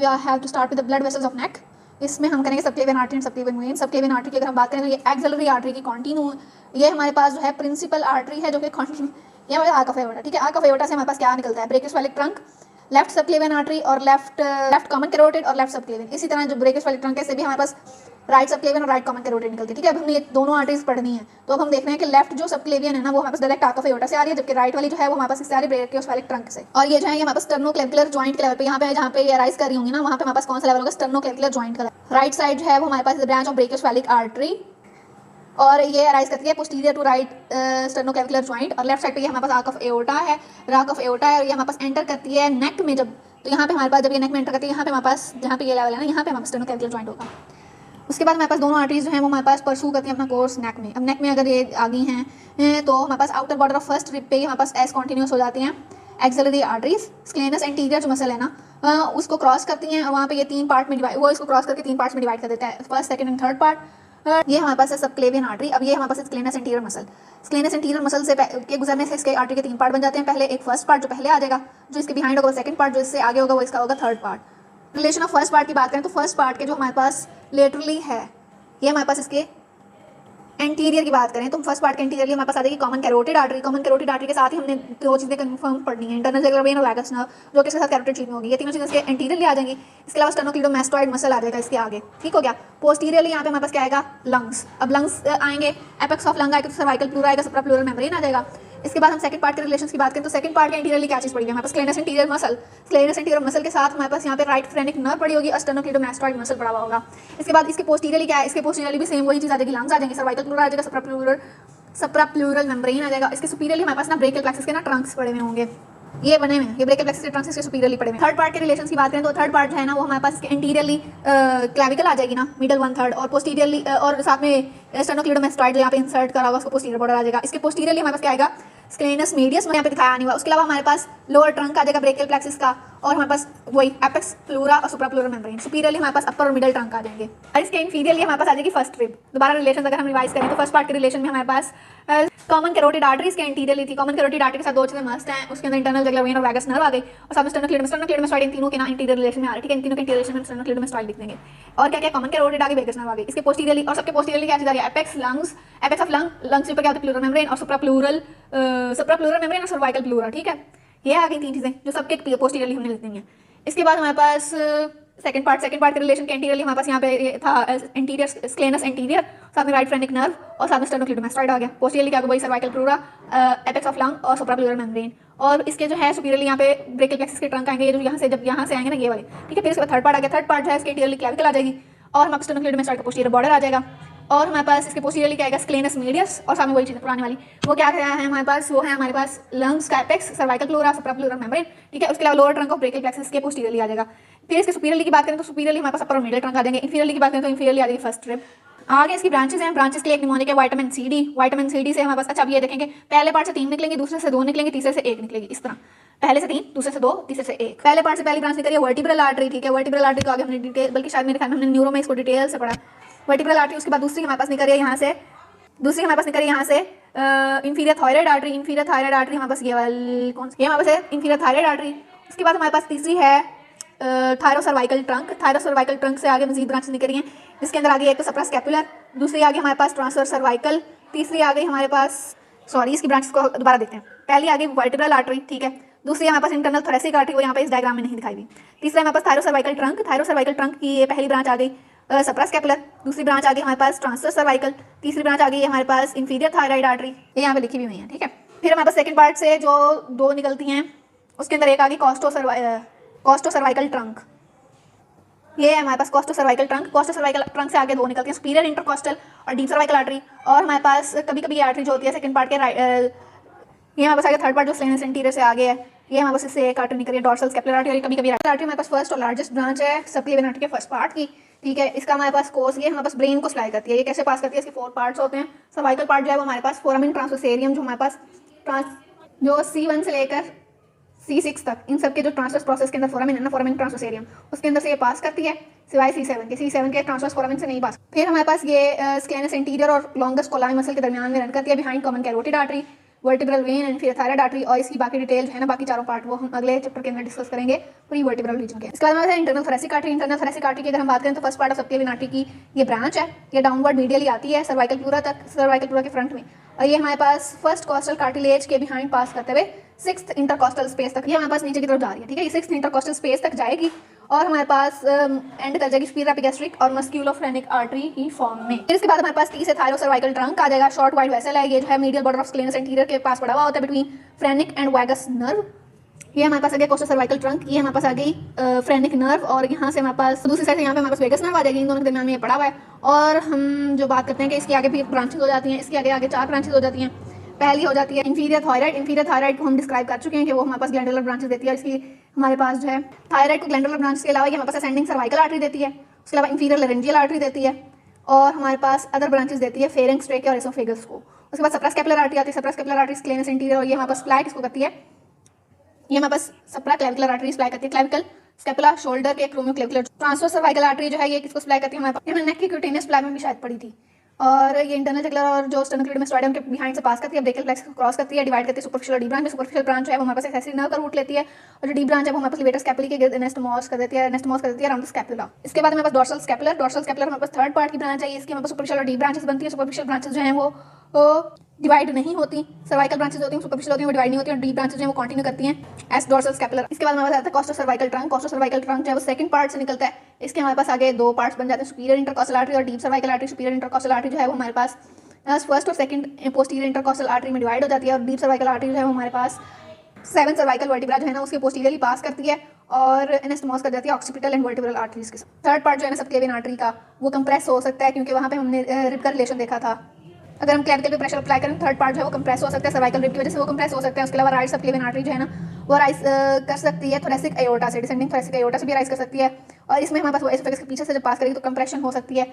We have to start with the blood vessels of neck. इसमें हम करेंगे subclavian artery and subclavian vein. Subclavian artery की अगर हम बात करें तो ये एक्सिलरी आर्टरी की कॉन्टिन्यू, ये हमारे पास जो है प्रिंसिपल आर्टरी है जो कि ये हमारे आर्क ऑफ एओर्टा, ठीक है। आर्क ऑफ एओर्टा से हमारे पास क्या निकलता है, ब्रेकियोसेफालिक ट्रंक, लेफ्ट सबक्लेवियन आर्टरी और लेफ्ट कॉमन कैरोटिड और लेफ्ट सबक्लेवियन। इसी तरह जो ब्रेकियोसेफालिक ट्रंक है से भी हमारे पास राइट सबक्लेवियन और राइट कॉमन कैरोटिड निकलती है, ठीक है। अब हमने ये दोनों आर्टरीज पढ़नी है, तो अब हम देख रहे हैं कि लेफ्ट जो सबक्लेवियन है ना वो हमारे पास डायरेक्ट आर्क ऑफ एओर्टा से आ रही है, जबकि राइट वाली जो है वो हमारे पास इससे आ रही है ब्रेकियोसेफालिक ट्रंक से। और ये जो है ये हमारे पास स्टर्नोक्लेविकुलर जॉइंट के लेवल पे, यहाँ पे जहाँ पे ये राइज कर रही होंगी ना वहाँ पे हमारे पास कौन सा लेवल होगा, स्टर्नोक्लेविकुलर जॉइंट का। राइट साइड जो है वो हमारे पास ब्रांच ऑफ ब्रेकियोसेफालिक आर्टरी और ये राइज करती है posterior to right sternoclavicular joint. और लेफ्ट साइड पे ये हमारे पास आर्क ऑफ एओर्टा है, आर्क ऑफ एओर्टा है और ये हमारे पास एंटर करती है नेक में जब, तो यहाँ पे हमारे पास जब ये नेक में एंटर करती है यहाँ पे हमारे पास जहाँ पे ये लेवल है ना यहाँ पे हमारे पास स्टर्नोक्लेविकुलर जॉइंट होगा। उसके बाद हमारे पास दोनों आर्टरीज जो हैं वो हमारे पास परसू करती हैं अपना कोर्स नेक में। अब नेक में अगर ये आ गई हैं तो हमारे पास outer border of first rib पे हमारे पास एस कॉन्टिन्यूस हो जाती हैं एक्सिलरी आर्टरीज। स्क्लेनस एंटीरियर जो मसल है ना उसको क्रॉस करती हैं और वहाँ पे ये 3 पार्ट में डिवाइड, वो इसको क्रॉस करके 3 पार्ट्स में डिवाइड कर देता है, first second and third part. ये हमारे पास है सबक्लेवियन आर्टरी। अब ये हमारे पास स्क्लेनस एंटीरियर मसल, स्क्लेनस एंटीरियर मसल से के गुजरने से इसके आर्टरी के 3 पार्ट बन जाते हैं। पहले एक फर्स्ट पार्ट जो पहले आ जाएगा, जो इसके बिहाइंड होगा वो सेकंड पार्ट, जो इससे आगे होगा वो इसका होगा third part. Relation of first part की बात करें तो फर्स्ट पार्ट के जो हमारे पास लेटरली है ये हमारे पास इसके एंटीरियर की बात करें तो फर्स्ट पार्ट के एंटीरियरली हमारे पास आ जाएगी common carotid artery. Common carotid artery के साथ ही हमने 2 चीज़ें कंफर्म पढ़नी है, इंटरनल जुगुलर वेन और वैगस नर्व, जो कि इसके साथ कैरोटिड शीट में होगी। ये तीनों चीज़ें इसके एंटीरियरली आ जाएंगी। इसके अलावा स्टर्नोक्लीडोमास्टोइड मसल आ जाएगा इसके आगे, ठीक हो गया। पोस्टीरियरली यहाँ पे हमारे पास क्या आएगा, लंग्स। अब लंग्स आएंगे, एपेक्स ऑफ लंग आएगा तो सर्वाइकल प्लूरा आएगा, सुप्राप्लूरल मेम्ब्रेन आ जाएगा। इसके बाद हम सेकंड पार्ट के रिलेशंस की बात करें तो सेकंड पार्ट के एंटीरियरली क्या चीज़ पड़ी है हमारे पास, स्क्लेनस एंटीरियर मसल। स्क्लेनस एंटीरियर मसल के साथ हमारे पास यहाँ पे राइट फ्रेनिक नर्व पड़ी होगी और स्टर्नोक्लीडोमास्टोइड मसल पड़ा हुआ होगा। इसके बाद इसके पोस्टीरियरली क्या है, इसके पोस्टीरियरली भी सेम वही चीज़ आ जाएगी, लंग्स आ जाएंगे, सर्वाइकल प्लूरा आ जाएगा, सुप्राप्लूरल मेम्ब्रेन आ जाएगा। इसके सुपीरियरली हमारे पास ना ब्रेकियल प्लेक्सस के ना ट्रंक्स पड़े हुए होंगे, ये बने हुए हैं, ये ब्रेकियल प्लेक्सस के ट्रंक्स इसके सुपीरियरली पड़े हुए हैं। थर्ड पार्ट के रिलेशंस की बात करें तो थर्ड पार्ट जो है ना वो हमारे पास इसके एंटीरियरली क्लैविकल आ जाएगी ना, मिडल 1/3, और पोस्टीरियरली और साथ में स्टर्नोक्लीडोमास्टोइड जो यहाँ पे इंसर्ट करा हुआ उसको पोस्टीरियर बॉर्डर आ जाएगा। इसके पोस्टीरियरली हमारे पास क्या आएगा, स्क्लेनस मीडियस में यहाँ पे दिखाया नहीं हुआ। उसके अलावा हमारे पास लोअर ट्रंक आ जाएगा ब्रेकियल प्लेक्सस का, और हमारे पास वही एपेक्स प्लूरा और सुप्राप्लूरल मेम्ब्रेन। सुपीरियरली हमारे पास अपर और मिडल ट्रंक आ जाएंगे। और इसके इंफीरियरली हमारे पास आ जाएगी फर्स्ट रिब। दोबारा रिलेशन अगर हम रिवाइज करें तो फर्स्ट पार्ट के रिलेशन में हमारे पास कॉमन कैरोटिड आर्टरीज के एंटीरियरली थी। कॉमन कैरोटिड आर्टरी के साथ 2 चीजें मस्ट हैं, उसके अंदर इंटरनल जुगुलर वेन और वैगस नर्व आ गई, और साथ में स्टर्नोक्लीडोमास्टोइड इन तीनों के ना इंटीरियर रिलेशन में आ रहा है, ठीक है। इन तीनों के इंटीरियर रिलेशन में स्टर्नोक्लीडोमास्टोइड लिख देंगे। और क्या क्या कॉमन कैरोटिड आ गई, वैगस नर्व आ गई। इसके पोस्टीरियरली और सबके पोस्टीरियरली क्या चीज आ रही है, apex lungs, apex of lungs पे क्या होता है प्लूरल मेम्ब्रेन और सुप्राप्लूरल मेम्ब्रेन और सर्वाइकल प्लूरा, ठीक है। ये आ गई 3 चीजें जो सबके पोस्टीरियरली हमने लिख देंगे। इसके बाद हमारे पास सेकंड पार्ट के रिलेशन के एंटीरियरली हमारे पास यहाँ पे था एंटीरियर स्क्लेनस एंटीरियर, साथ में राइट फ्रेनिक नर्व और साथ में स्टर्नोक्लीडोमास्टोइड आ गया। पोस्टीरियरली क्या वही cervical pleura, apex of lung और सुप्राप्लूरल मेम्ब्रेन। और इसके जो है सुपीरियरली यहाँ पे ब्रेकियल प्लेक्सस के ट्रंक आएंगे, ये जो यहाँ से आएंगे ना ये वाले, ठीक है। फिर इसके बाद थर्ड पार्ट आ गया। थर्ड पार्ट जो है इसके एंटीरियरली क्लैविकल आ जाएगी और हमारे स्टर्नोक्लीडोमास्टोइड का पोस्टीरियर बॉर्डर आ जाएगा। और हमारे पास इसके पोस्टीरियरली क्या आएगा, स्क्लेनस मीडियस, और सामने वही चीज़ पुरानी वाली वो क्या है हमारे पास, वो है हमारे पास लंग्स का एपेक्स, सर्वाइकल प्लूरा, सुप्राप्लूरल मेम्ब्रेन, ठीक है। उसके अलावा lower trunk of brachial plexus के पोस्टीरियरली आ जाएगा। फिर इसके सुपीरियरली की बात करें तो सुपीरियरली हमारे पास अपर और मिडल ट्रंक आ जाएंगे। इंफीरियरली की बात करें तो इंफीरियरली आ जाएगी फर्स्ट रिब। आगे इसकी ब्रांचेस हैं, ब्रांचेस के लिए एक निमोनिक है vitamin C D. Vitamin C D से हमारे पास, अच्छा अब ये देखेंगे पहले पार्ट से 3 निकलेंगे, दूसरे से 2 निकलेंगे, तीसरे से 1 निकलेगी, इस तरह पहले से 3, दूसरे से 2, तीसरे से 1। पहले पार्ट से पहली ब्रांच निकली है वर्टिब्रल आर्टरी, ठीक है। वर्टिब्रल आर्टरी को आगे हमने डिटेल, बल्कि शायद मेरे ख्याल में हमने न्यूरो में इसको डिटेल से पढ़ा, वर्टिब्रल आर्टरी। उसके बाद दूसरी हमारे पास निकल रही है यहाँ से, दूसरी हमारे पास निकल रही है यहाँ से inferior thyroid artery. Inferior thyroid artery हमारे पास ये वाली कौन सी, ये हमारे पास है इंफीरियर थायराइड आर्टरी। उसके बाद हमारे पास तीसरी है थायरोसर्वाइकल ट्रंक। थायरोसर्वाइकल ट्रंक से आगे मजीद ब्रांचेस निकल रही हैं, जिसके अंदर आगे एक तो सप्रास्कैपुलर, दूसरी आगे हमारे पास ट्रांसवर्स सर्वाइकल, तीसरी आ गई हमारे पास, सॉरी इसकी ब्रांचेस को दोबारा देखते हैं। पहली आ गई वर्टिब्रल आर्टरी, ठीक है। दूसरी हमारे पास इंटरनल थोरेसिक आर्टरी, वो यहाँ पे इस डायग्राम में नहीं दिखाई हुई। तीसरा हमारे पास थायरोसर्वाइकल ट्रंक। थायरोसर्वाइकल ट्रंक की ये पहली ब्रांच आ गई सप्रास्कैपुलर, दूसरी ब्रांच आ गई हमारे पास ट्रांसवर्स सर्वाइकल, तीसरी ब्रांच आ गई हमारे पास इंफीरियर थायराइड आर्टरी, ये यहाँ पे लिखी हुई है, ठीक है। फिर हमारे पास सेकंड पार्ट से जो 2 निकलती हैं उसके अंदर एक आ गई कॉस्टो सर्वाइकल ट्रंक। ये है हमारे पास कॉस्टो सर्वाइकल ट्रंक। कॉस्टो सर्वाइकल ट्रंक से आगे 2 निकलती हैं, सुपीरियर इंटरकॉस्टल और डीप सर्वाइकल आर्टरी। और हमारे पास कभी कभी ये आर्टरी जो होती है सेकंड पार्ट के ये हमारे पास आगे थर्ड पार्ट जो स्क्लेनस एंटीरियर से आगे है, ये हमारे पास इससे एक आर्टरी निकल रही है डॉर्सल स्कैपुलर आर्टरी। कभी कभी आर्टरी हमारे पास फर्स्ट और लार्जेस्ट ब्रांच है सबक्लेवियन आर्टरी के फर्स्ट पार्ट की, ठीक है। इसका हमारे पास कोर्स ये हमारे पास ब्रेन को सप्लाई करती है। ये कैसे पास करती है, इसके 4 पार्ट्स होते हैं। सर्वाइकल पार्ट जो है वो हमारे पास फोरामिन ट्रांसोसेरियम, जो हमारे पास जो C1 से लेकर C6 तक इन सब के जो ट्रांसवर्स प्रोसेस के अंदर फोरामिन है ना, फोरामिन ट्रांसोसेरियम, उसके अंदर से ये पास करती है, सिवाय C7 के ट्रांसवर्स फोरामिन से नहीं पास। फिर हमारे पास ये स्क्लेनस एंटीरियर और लॉन्गेस्ट कोलाई मसल के दरमियान में रन करती है behind common carotid artery. Vertebral when, inferior thyroid artery, और इसकी बाकी डिटेल जो है ना, बाकी चारों पार्ट वो हम अगले चैप्टर के अंदर डिस्कस करेंगे प्री वर्टिब्रल रीजन के। इसके बाद हमारे internal thoracic artery. Internal thoracic artery की अगर हम बात करें तो first part of subclavian artery की ये ब्रांच है, ये डाउनवर्ड मीडियली आती है सर्वाइकल प्लूरा तक, सर्वाइकल प्लूरा के फ्रंट में, और ये हमारे पास फर्स्ट कॉस्टल कार्टिलेज के बिहाइंड पास करते हुए सिक्स्थ इंटरकॉस्टल स्पेस तक, ये हमारे पास नीचे की तरफ जा रही है, ठीक है, ये सिक्स्थ इंटरकॉस्टल स्पेस तक जाएगी और हमारे पास एंड कर जाएगी सुपीरियर एपिगैस्ट्रिक और मस्क्यूलोफ्रेनिक आर्टरी की फॉर्म में। फिर इसके बाद हमारे पास टी से थायरो सर्वाइकल ट्रंक आ जाएगा, शॉर्ट वाइड वेसल है, ये जो है मीडियल बॉर्डर ऑफ स्क्लेनस एंटीरियर के पास पड़ा हुआ होता है between phrenic and vagus nerve. ये हमारे पास आ गया कोस्टल सर्वाइकल ट्रंक, ये हमारे पास आ गई फ्रेनिक नर्व, और यहाँ से हमारे पास दूसरी साइड से यहाँ पे हमारे पास वेगस नर्व आ जाएगी, इन दोनों के दरमियान में ये पड़ा हुआ है। और हम जो बात करते हैं कि इसके आगे भी ब्रांचेस हो जाती हैं, इसके आगे आगे 4 ब्रांचेस हो जाती हैं। पहली हो जाती है इंफीरियर थायराइड। इंफीरियर थायराइड को हम डिस्क्राइब कर चुके हैं कि वो हमारे पास ग्लैंडुलर ब्रांचेस देती है, इसकी हमारे पास जो है थायराइड को ग्लैंडुलर ब्रांच के अलावा ये हमारे पास असेंडिंग सर्वाइकल आर्टरी देती है, उसके अलावा इंफीरियर लेरेंजियल आर्टरी देती है, और हमारे पास अदर ब्रांचेस देती है फेरेंक्स, ट्रेकिया और एसोफेगस को। उसके बाद सप्रास्कैपुलर आर्टरी आती है, सप्रास्कैपुलर आर्टरी स्क्लेनस इंटीरियर, और ये हमारे पास स्प्लाई किसको करती है, ये हमारे पास सप्रा क्लेविकुलर आर्टरी सप्लाई करती है, क्लेविकल स्कैपुला शोल्डर के क्रोमियोक्लेविकुलर। ट्रांसवर्स सर्वाइकल आर्टरी जो है ये किसको सप्लाई करती है हमारे पास, ये नेक की क्यूटेनियस सप्लाई में भी शायद पड़ी थी, और ये इंटरनल जगलर और जो स्टर्नोक्लेविडोमास्टोइड उनके बिहाइंड से पास करती है, ब्रेकियल प्लेक्स को क्रॉस करती है, डिवाइड करती है सुपरफिशियल और डी ब्रांच में। सुपरफिशियल ब्रांच है वो हमारे पास एक्सेसरी नर्व का रूट लेती है, और जो डी ब्रांच है वो हमारे पास लिवेटर स्कैपुली के गिर्द एनास्टोमोस कर देती है, एनास्टोमोस कर देती है अराउंड द स्कैपुला। इसके बाद हमारे पास डोर्सल स्कैपुलर। डोर्सल स्कैपुलर हमारे पास थर्ड पार्ट की ब्रांच है, इसकी हमारे पास सुपरफिशियल और डी ब्रांचेस बनती है। सुपरफिशियल ब्रांचेस जो हैं वो डिवाइड नहीं होती, सर्वाइकल ब्रांचेस होती हैं सुपरफिशियल होती हैं, वो डिवाइड नहीं होती, और डी ब्रांचेस जो है वो कंटिन्यू करती हैं एज डोर्सल स्कैपुलर। इसके बाद हमारे पास आता है coastal cervical trunk. Coastal cervical trunk जो है वो सेकंड पार्ट से निकलता है, इसके हमारे पास आगे 2 पार्ट्स बन जाते हैं, सुपीरियर इंटरकॉस्टल आर्टरी और deep cervical artery. Superior intercostal artery जो है वो हमारे पास फर्स्ट और सेकंड पोस्टीरियर इंटरकॉस्टल आर्टरी में डिवाइड हो जाती है, और डीप सर्वाइकल आर्टरी जो है वो हमारे पास 7 सर्वाइकल वर्टिब्रा जो है ना उसके पोस्टीरियरली पास करती है और एनास्टोमोस कर जाती है ऑक्सीपिटल एंड वर्टिब्रल आर्टरीज के साथ। थर्ड पार्ट जो है ना सबक्लेवियन आर्टरी का वो कंप्रेस हो सकता है, क्योंकि वहाँ पे हमने रिब का रिलेशन देखा था। अगर हम क्लेविकल पे प्रेशर अप्लाई करें थर्ड पार्ट जो है वो कंप्रेस हो सकता है, सर्वाइकल रिब की वजह से वो कंप्रेस हो सकता है। उसके अलावा राइट सबक्लेवियन आर्टरी जो है ना वो राइज कर सकती है थोरेसिक एयोर्टा से, डिसेंडिंग थोरेसिक एयोर्टा से भी राइज कर सकती है, और इसमें हमारे पास वो एसोफेगस के पीछे से जब पास करेगी तो कंप्रेशन हो सकती है।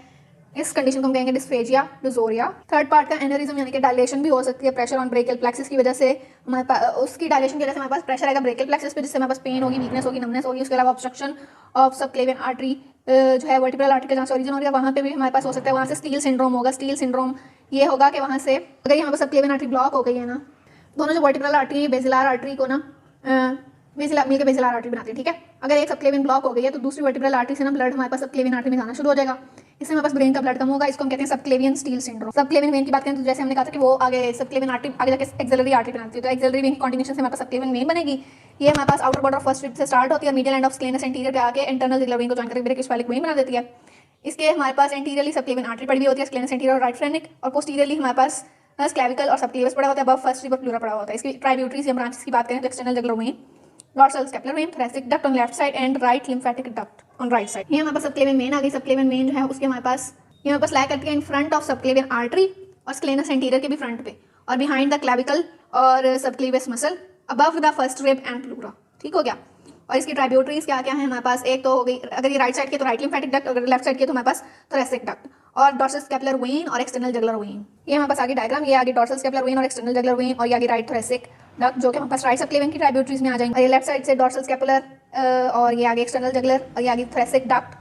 इस कंडीशन को हम कहेंगे डिस्फेजिया डिजोरिया। थर्ड पार्ट का एनेरिज्म यानी कि डायलेशन भी हो सकती है प्रेशर ऑन ब्रेकियल प्लेक्सिस की वजह से, हमारे पास उसकी डायलेशन की वजह से हमारे पास प्रेशर आएगा ब्रेकियल प्लेक्सिस पे, जिससे हमारे पास पेन होगी, वीकनेस होगी, नमनेस होगी। उसके अलावा ऑब्स्ट्रक्शन ऑफ सबक्लेवियन आर्टरी जो है वर्टिब्रल आर्टरी का जहाँ से ओरिजिन हो रही है वहाँ पे भी हमारे पास हो सकता है, वहाँ से स्टील सिंड्रोम होगा। स्टील सिंड्रोम ये होगा कि वहाँ से अगर यहाँ पर सबक्लेवियन आर्टरी ब्लॉक हो गई है ना, दोनों जो वर्टिब्रल आर्टरी बेसिलर आर्टरी को ना मिलकर बेसिलर आर्टरी बनाती है, ठीक है। अगर एक सबक्लेवियन ब्लॉक हो गई है तो दूसरी वर्टिब्रल आर्टरी से ना ब्लड हमारे पास सबक्लेवियन आर्टरी में जाना शुरू हो जाएगा, इससे हमारे पास ब्रेन का ब्लड कम होगा। इसको हम कहते हैं subclavian steel syndrome. Subclavian vein की बात करें तो जैसे हमने कहा था कि वो आगे सबक्लेवियन आर्टरी आगे जाके एक्सिलरी आर्टरी बनाती है, तो एक्सिलरी वेन की कॉन्टिन्यूशन से हमारे पास सबक्लेवियन वेन बनेगी। ये हमारे पास आउटर बॉर्डर फर्स्ट रिब से स्टार्ट होती है, मीडियल एंड ऑफ स्क्लेनस एंटीरियर पे आके इंटरनल जुगुलर वेन को जॉइन करके ब्रेकियोस्फेरिक वेन बना देती है। इसके हमारे पास एंटीरियरली सबक्लेवियन आर्टरी पड़ी हुई होती है, स्क्लेनस एंटीरियर और राइट फ्रेनिक, और पोस्टीरियरली हमारे पास क्लेविकल और सबक्लेवियस पड़ा होता है, अबव फर्स्ट रिब और प्लूरा पड़ा होता है। इसकी ट्राइब्यूटरीज या ब्रांचेस की बात करें तो external jugular vein, dorsal scapular when, thoracic duct on left side and right lymphatic duct on right side. ये हमारे पास सबक्लेवियन वेन आ गई। सबक्लेवियन वेन जो है उसके हमारे पास ये हमारे पास लाई करती है in front of subclavian artery और स्क्लेनस एंटीरियर के भी फ्रंट पे, और बिहाइंड द क्लेविकल और subclavius muscle above the first rib end pleura, ठीक हो गया। और इसकी ट्राइब्यूटरीज क्या क्या है हमारे पास, एक तो हो गई अगर ये राइट साइड की तो राइट लिम्फेटिक डक्ट, अगर लेफ्ट साइड की तो हमारे पास थोरेसिक डक्ट, और डोर्सल स्कैपुलर वेन और एक्सटर्नल जुगुलर वेन। ये हमारे पास आगे डायग्राम, ये आगे डोर्सल स्कैपुलर वेन और एक्सटर्नल जुगुलर वेन, और ये आगे राइट थोरेसिक डक्ट जो कि हमारे पास राइट सबक्लेवियन की ट्राइब्यूटरीज में आ जाएंगे। ये लेफ्ट साइड से डोर्सल स्कैपुलर और ये आगे एक्सटर्नल जुगुलर और ये आगे थोरेसिक डक्ट